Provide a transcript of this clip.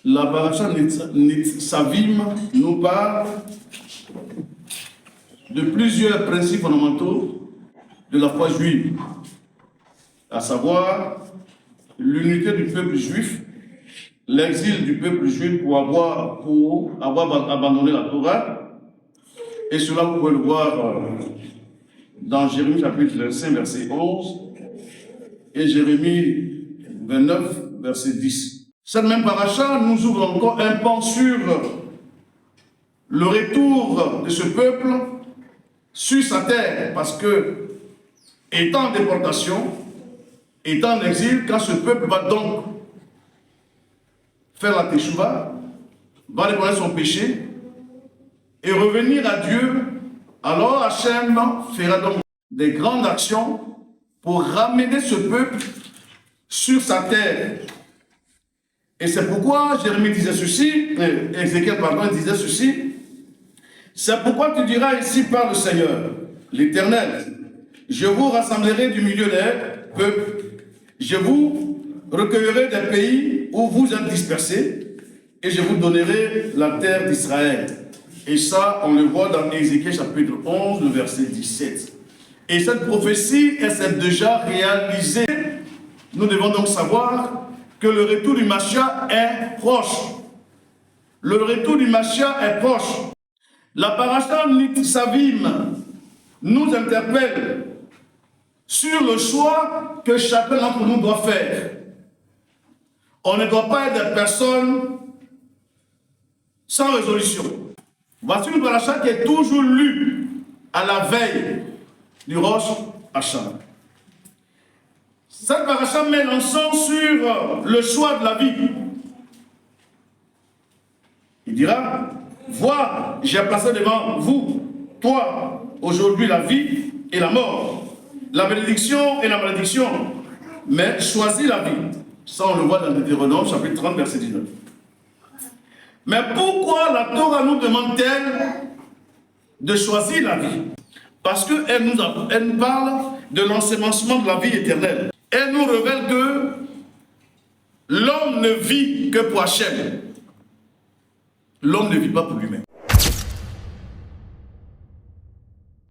La paracha Nitzavim nous parle de plusieurs principes fondamentaux de la foi juive, à savoir l'unité du peuple juif, l'exil du peuple juif pour avoir abandonné la Torah, et cela vous pouvez le voir dans Jérémie chapitre 5 verset 11 et Jérémie 29 verset 10. Cette même paracha nous ouvre encore un pan sur le retour de ce peuple sur sa terre, parce que, étant en déportation, étant en exil, quand ce peuple va donc faire la teshuva, va reconnaître son péché et revenir à Dieu, alors Hachem fera donc des grandes actions pour ramener ce peuple sur sa terre. Et c'est pourquoi Jérémie disait ceci, Ézéchiel disait ceci, c'est pourquoi tu diras ici par le Seigneur, l'Éternel, je vous rassemblerai du milieu des peuples, je vous recueillerai des pays où vous êtes dispersés, et je vous donnerai la terre d'Israël. Et ça, on le voit dans Ézéchiel chapitre 11, le verset 17. Et cette prophétie, elle s'est déjà réalisée. Nous devons donc savoir que le retour du Mashiach est proche. Le retour du Mashiach est proche. La paracha Nitzavim nous interpelle sur le choix que chacun d'entre nous doit faire. On ne doit pas être des personnes sans résolution. Voici une paracha qui est toujours lue à la veille du Rosh Hashanah. Cette paracha met l'encens sur le choix de la vie. Il dira, vois, j'ai placé devant vous, toi, aujourd'hui la vie et la mort, la bénédiction et la malédiction, mais choisis la vie. Ça, on le voit dans Deutéronome, chapitre 30, verset 19. Mais pourquoi la Torah nous demande-t-elle de choisir la vie? Parce qu'elle nous parle de l'ensemencement de la vie éternelle. Elle nous révèle que l'homme ne vit que pour Hachem. L'homme ne vit pas pour lui-même.